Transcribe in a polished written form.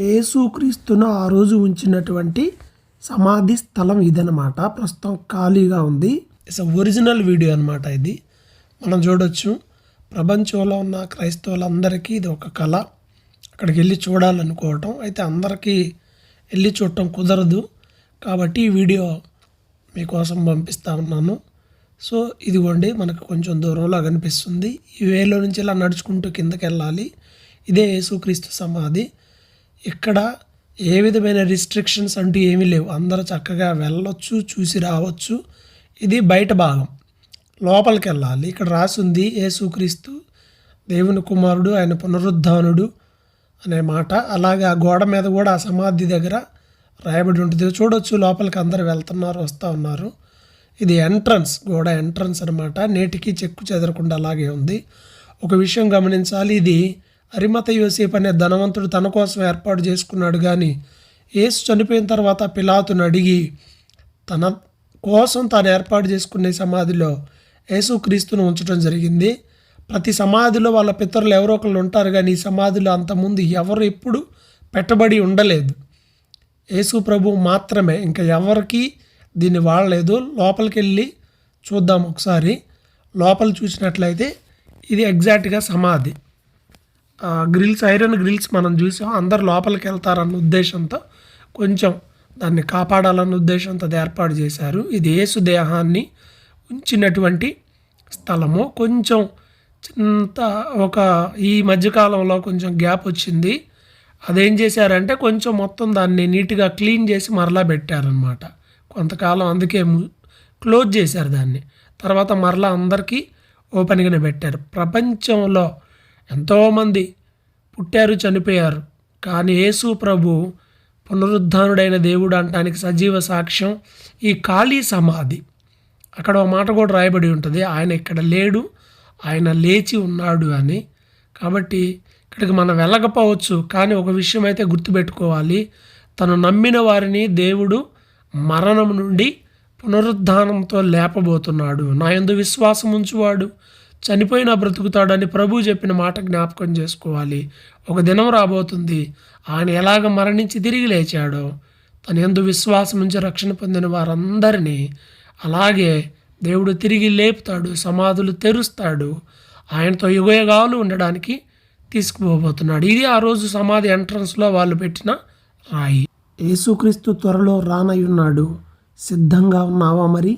యేసుక్రీస్తును ఆ రోజు ఉంచినటువంటి సమాధి స్థలం ఇదనమాట. ప్రస్తుతం ఖాళీగా ఉంది. ఇట్స్ ఒరిజినల్ వీడియో అనమాట ఇది. మనం చూడొచ్చు. ప్రపంచంలో ఉన్న క్రైస్తవులందరికీ ఇది ఒక కళ. అక్కడికి వెళ్ళి చూడాలనుకోవటం. అయితే అందరికీ వెళ్ళి చూడటం కుదరదు. కాబట్టి ఈ వీడియో మీకోసం పంపిస్తా ఉన్నాను. సో ఇదిగోండి, మనకు కొంచెం దూరంలో కనిపిస్తుంది. ఈ వేలో నుంచి ఇలా నడుచుకుంటూ కిందకి వెళ్ళాలి. ఇదే యేసుక్రీస్తు సమాధి. ఇక్కడ ఏ విధమైన రిస్ట్రిక్షన్స్ అంటూ ఏమీ లేవు. అందరూ చక్కగా వెళ్ళొచ్చు, చూసి రావచ్చు. ఇది బయట భాగం. లోపలికి వెళ్ళాలి. ఇక్కడ రాసింది యేసుక్రీస్తు దేవుని కుమారుడు, ఆయన పునరుద్ధానుడు అనే మాట. అలాగే ఆ గోడ మీద కూడా ఆ సమాధి దగ్గర రాయబడి ఉంటుంది. చూడొచ్చు, లోపలికి అందరు వెళ్తున్నారు, వస్తూ ఉన్నారు. ఇది ఎంట్రన్స్, గోడ ఎంట్రన్స్ అనమాట. నేటికి చెక్కు చెదరకుండా అలాగే ఉంది. ఒక విషయం గమనించాలి, ఇది అరిమత యోసేపు అనే ధనవంతుడు తన కోసం ఏర్పాటు చేసుకున్నాడు. కానీ యేసు చనిపోయిన తర్వాత పిలాతును అడిగి తన కోసం తాను ఏర్పాటు చేసుకునే సమాధిలో యేసుక్రీస్తును ఉంచడం జరిగింది. ప్రతి సమాధిలో వాళ్ళ పితరులు ఎవరో ఒకళ్ళు ఉంటారు, కానీ ఈ సమాధిలో అంతకుముందు ఎవరు ఎప్పుడు పెట్టబడి ఉండలేదు. యేసు ప్రభు మాత్రమే, ఇంకా ఎవరికి దీన్ని వాడలేదు. లోపలికి వెళ్ళి చూద్దాం ఒకసారి. లోపల చూసినట్లయితే ఇది ఎగ్జాక్ట్గా సమాధి. గ్రిల్స్, ఐరన్ గ్రిల్స్ మనం చూసాం. అందరు లోపలికి వెళ్తారన్న ఉద్దేశంతో, కొంచెం దాన్ని కాపాడాలన్న ఉద్దేశంతో అది ఏర్పాటు చేశారు. ఇది యేసు దేహాన్ని ఉంచినటువంటి స్థలము. కొంచెం చింత ఈ మధ్యకాలంలో కొంచెం గ్యాప్ వచ్చింది. అదేం చేశారంటే కొంచెం మొత్తం దాన్ని నీట్గా క్లీన్ చేసి మరలా పెట్టారనమాట. కొంతకాలం అందుకే క్లోజ్ చేశారు దాన్ని. తర్వాత మరలా అందరికీ ఓపెన్గానే పెట్టారు. ప్రపంచంలో ఎంతోమంది పుట్టారు, చనిపోయారు, కానీ యేసు ప్రభు పునరుద్ధానుడైన దేవుడు అనటానికి సజీవ సాక్ష్యం ఈ ఖాళీ సమాధి. అక్కడ ఒక మాట కూడా రాయబడి ఉంటుంది, ఆయన ఇక్కడ లేడు, ఆయన లేచి ఉన్నాడు అని. కాబట్టి ఇక్కడికి మనం వెళ్ళకపోవచ్చు, కానీ ఒక విషయం అయితే గుర్తుపెట్టుకోవాలి, తను నమ్మిన వారిని దేవుడు మరణం నుండి పునరుద్ధానంతో లేపబోతున్నాడు. నా యందు విశ్వాసం ఉంచువాడు చనిపోయినా బ్రతుకుతాడని ప్రభువు చెప్పిన మాట జ్ఞాపకం చేసుకోవాలి. ఒక దినం రాబోతుంది, ఆయన ఎలాగ మరణించి తిరిగి లేచాడో తన యందు విశ్వాసం నుంచి రక్షణ పొందిన వారందరినీ అలాగే దేవుడు తిరిగి లేపుతాడు, సమాధులు తెరుస్తాడు, ఆయనతో యుగయుగాలు ఉండడానికి తీసుకుపోబోతున్నాడు. ఇది ఆ రోజు సమాధి ఎంట్రన్స్లో వాళ్ళు పెట్టిన రాయి. యేసుక్రీస్తు త్వరలో రానయ్యున్నాడు. సిద్ధంగా ఉన్నావా మరి?